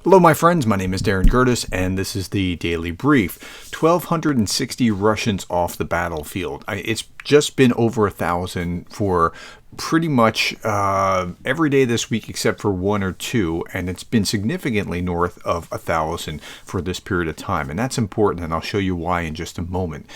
Hello, my friends. My name is Darren Gerdes, and this is the Daily Brief. 1,260 Russians off the battlefield. It's just been over 1,000 for pretty much every day this week except for one or two, and it's been significantly north of 1,000 for this period of time. And that's important, and I'll show you why in just a moment.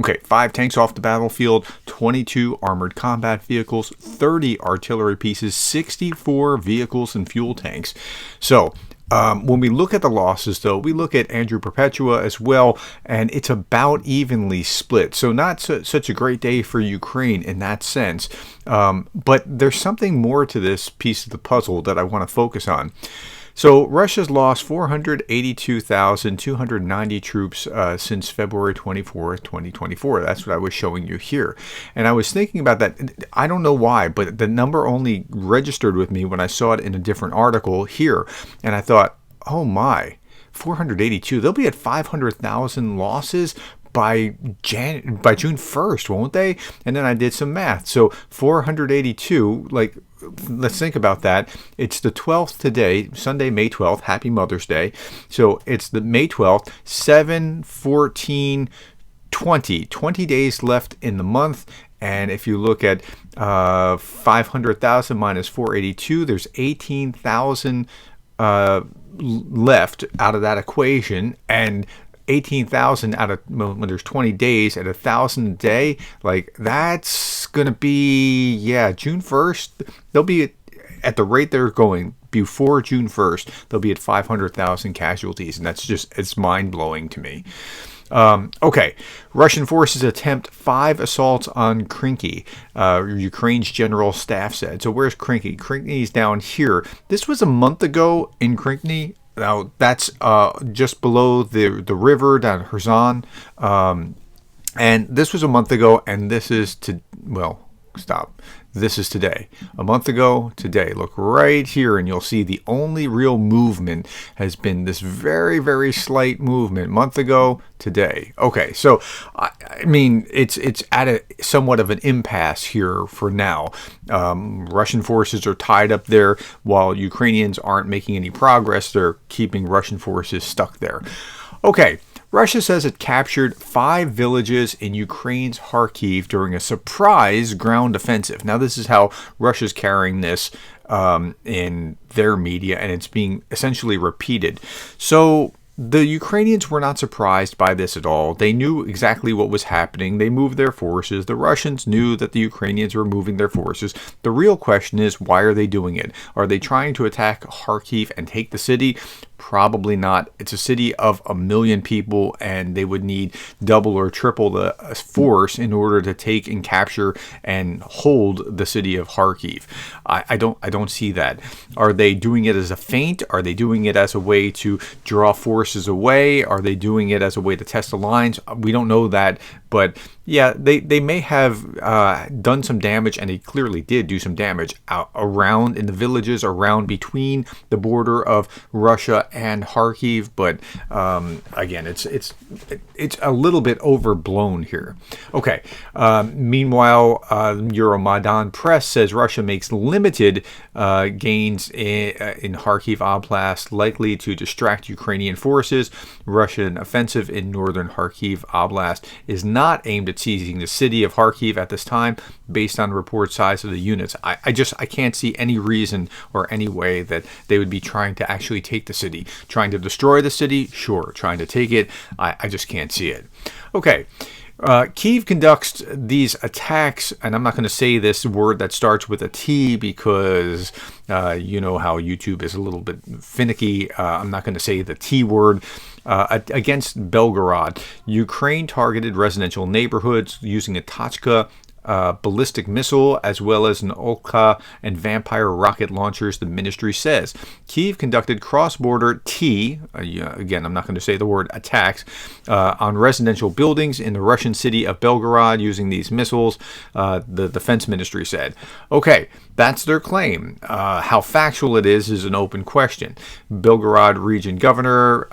Okay, 5 tanks off the battlefield, 22 armored combat vehicles, 30 artillery pieces, 64 vehicles and fuel tanks. So, when we look at the losses, though, we look at Andrew Perpetua as well, and it's about evenly split. So not such a great day for Ukraine in that sense. But there's something more to this piece of the puzzle that I want to focus on. So Russia's lost 482,290 troops since February 24th, 2024. That's what I was showing you here. And I was thinking about that. I don't know why, but the number only registered with me when I saw it in a different article here. And I thought, oh my, 482. They'll be at 500,000 losses by June 1st, won't they? And then I did some math. So 482, let's think about that. It's the 12th today, Sunday, May 12th. Happy Mother's Day. So it's the May 12th, 20 days left in the month. And if you look at 500,000 minus 482, there's 18,000 left out of that equation. And 18,000 out of, when there's 20 days at 1,000 a day, that's going to be, June 1st, they'll be at the rate they're going before June 1st, they'll be at 500,000 casualties. And it's mind-blowing to me. Okay, Russian forces attempt 5 assaults on Krynky, Ukraine's general staff said. So where's Krynky? Krynky's down here. This was a month ago in Krynky. Now, that's just below the river down Kherson. And this was a month ago, and this is This is today. A month ago, today. Look right here, and you'll see the only real movement has been this very, very slight movement. Month ago, today. Okay, so, it's at somewhat of an impasse here for now. Russian forces are tied up there, while Ukrainians aren't making any progress. They're keeping Russian forces stuck there. Okay. Russia says it captured 5 villages in Ukraine's Kharkiv during a surprise ground offensive. Now, this is how Russia's carrying this in their media, and it's being essentially repeated. So the Ukrainians were not surprised by this at all. They knew exactly what was happening. They moved their forces. The Russians knew that the Ukrainians were moving their forces. The real question is, why are they doing it? Are they trying to attack Kharkiv and take the city? Probably not. It's a city of 1 million people, and they would need double or triple the force in order to take and capture and hold the city of Kharkiv. I don't see that. Are they doing it as a feint? Are they doing it as a way to draw forces away? Are they doing it as a way to test the lines? We don't know that, but yeah, they may have done some damage, and they clearly did do some damage around in the villages around between the border of Russia and Kharkiv, but again, it's a little bit overblown here. Okay. Meanwhile, Euromaidan Press says Russia makes limited gains in Kharkiv Oblast, likely to distract Ukrainian forces. Russian offensive in northern Kharkiv Oblast is not aimed at seizing the city of Kharkiv at this time, based on report size of the units. I can't see any reason or any way that they would be trying to actually take the city. Trying to destroy the city? Sure. Trying to take it? I just can't see it. Okay. Kyiv conducts these attacks, and I'm not going to say this word that starts with a T because you know how YouTube is a little bit finicky. I'm not going to say the T word. Against Belgorod, Ukraine targeted residential neighborhoods using a Tachka ballistic missile, as well as an Olka and Vampire rocket launchers, the ministry says. Kyiv conducted cross-border again, I'm not going to say the word attacks, on residential buildings in the Russian city of Belgorod using these missiles, the defense ministry said. Okay, that's their claim. How factual it is an open question. Belgorod region governor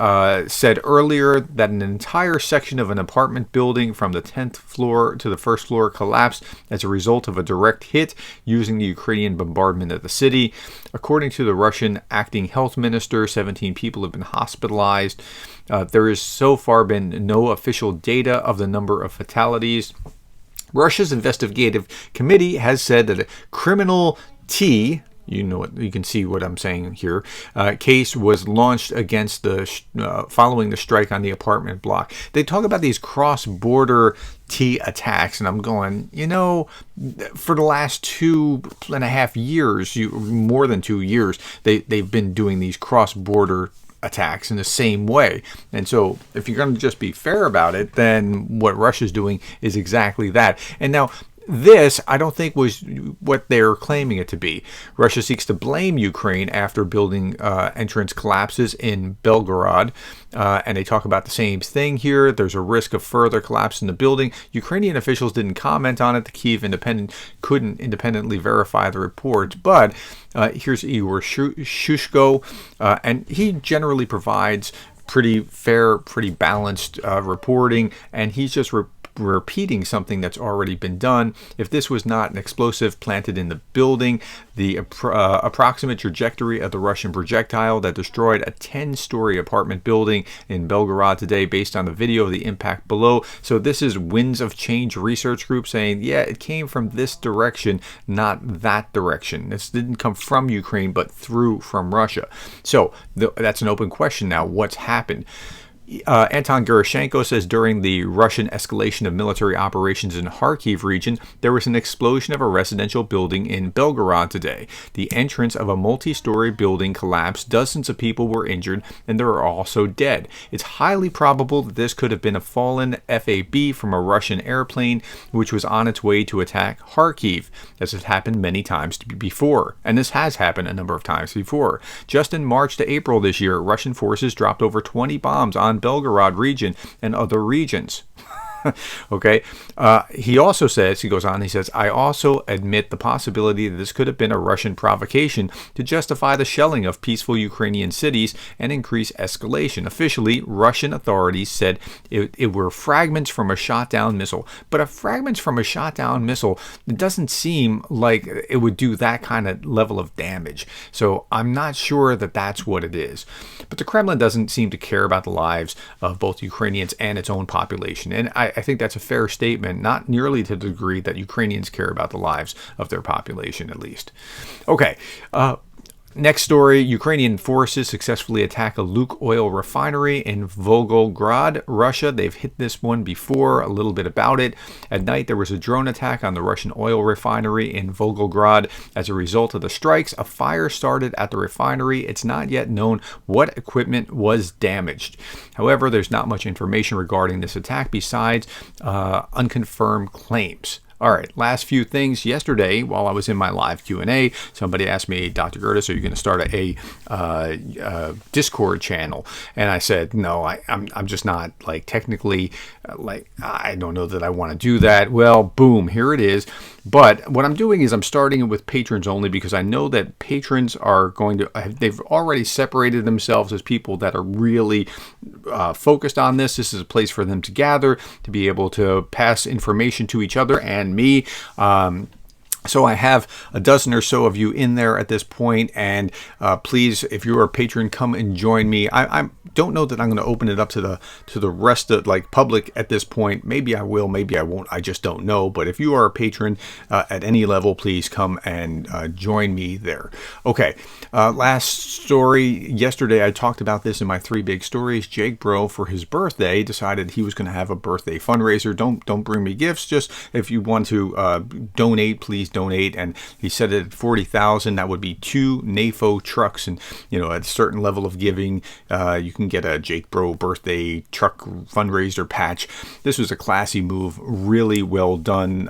said earlier that an entire section of an apartment building from the 10th floor to the first floor collapsed as a result of a direct hit using the Ukrainian bombardment of the city. According to the Russian acting health minister, 17 people have been hospitalized. There has so far been no official data of the number of fatalities. Russia's investigative committee has said that a criminal T, you know what, you can see what I'm saying here, case was launched against the following the strike on the apartment block. They talk about these cross-border T attacks, and I'm going, for the last 2.5 years, more than 2 years, they've been doing these cross-border attacks in the same way. And so if you're going to just be fair about it, then what Russia's doing is exactly that. And now this, I don't think, was what they're claiming it to be. Russia seeks to blame Ukraine after building entrance collapses in Belgorod. And they talk about the same thing here. There's a risk of further collapse in the building. Ukrainian officials didn't comment on it. The Kyiv Independent couldn't independently verify the report. But here's Igor Shushko, and he generally provides pretty fair, pretty balanced reporting, and he's just repeating something that's already been done. If this was not an explosive planted in the building, the approximate trajectory of the Russian projectile that destroyed a 10-story apartment building in Belgorod today, based on the video of the impact below. So this is Winds of Change Research Group saying, yeah, it came from this direction, not that direction. This didn't come from Ukraine, but from Russia. So that's an open question now. What's happened? Anton Gerashenko says during the Russian escalation of military operations in Kharkiv region, there was an explosion of a residential building in Belgorod today. The entrance of a multi-story building collapsed, dozens of people were injured, and there are also dead. It's highly probable that this could have been a fallen FAB from a Russian airplane which was on its way to attack Kharkiv, as has happened many times before. And this has happened a number of times before. Just in March to April this year, Russian forces dropped over 20 bombs on Belgorod region and other regions. Okay. He also says, he goes on, he says, I also admit the possibility that this could have been a Russian provocation to justify the shelling of peaceful Ukrainian cities and increase escalation. Officially, Russian authorities said it were fragments from a shot-down missile. But a fragments from a shot-down missile, it doesn't seem like it would do that kind of level of damage. So I'm not sure that that's what it is. But the Kremlin doesn't seem to care about the lives of both Ukrainians and its own population. And I think that's a fair statement, not nearly to the degree that Ukrainians care about the lives of their population, at least. Okay. Next story, Ukrainian forces successfully attack a Lukoil Refinery in Volgograd, Russia. They've hit this one before, a little bit about it. At night, there was a drone attack on the Russian oil refinery in Volgograd. As a result of the strikes, a fire started at the refinery. It's not yet known what equipment was damaged. However, there's not much information regarding this attack besides unconfirmed claims. All right, last few things. Yesterday, while I was in my live Q&A, somebody asked me, Dr. Gerdes, are you going to start a Discord channel? And I said, no, I'm just not, technically, I don't know that I want to do that. Well, boom, here it is. But what I'm doing is I'm starting it with patrons only, because I know that patrons are they've already separated themselves as people that are really focused on this. This is a place for them to gather, to be able to pass information to each other and me. So I have a dozen or so of you in there at this point, and please, if you're a patron, come and join me. I don't know that I'm going to open it up to the rest of public at this point. Maybe I will, maybe I won't. I just don't know. But if you are a patron at any level, please come and join me there. Okay. Last story. Yesterday I talked about this in my 3 big stories. Jake Broe, for his birthday, decided he was going to have a birthday fundraiser. Don't bring me gifts. Just if you want to donate, please donate. And he said at 40,000, that would be 2 NAFO trucks. And at a certain level of giving, you can get a Jake Broe birthday truck fundraiser patch. This was a classy move, really well done,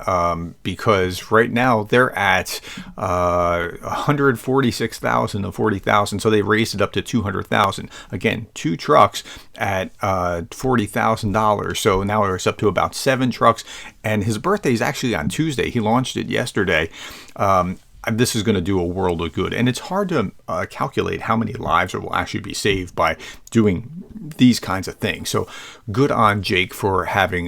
because right now they're at 146,000 of 40,000, so they raised it up to 200,000. Again, 2 trucks at $40,000. So now it's up to about 7 trucks. And his birthday is actually on Tuesday. He launched it yesterday. This is going to do a world of good. And it's hard to calculate how many lives will actually be saved by doing these kinds of things. So good on Jake for having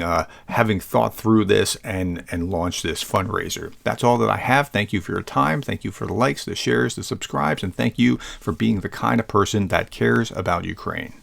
thought through this and launched this fundraiser. That's all that I have. Thank you for your time. Thank you for the likes, the shares, the subscribes, and thank you for being the kind of person that cares about Ukraine.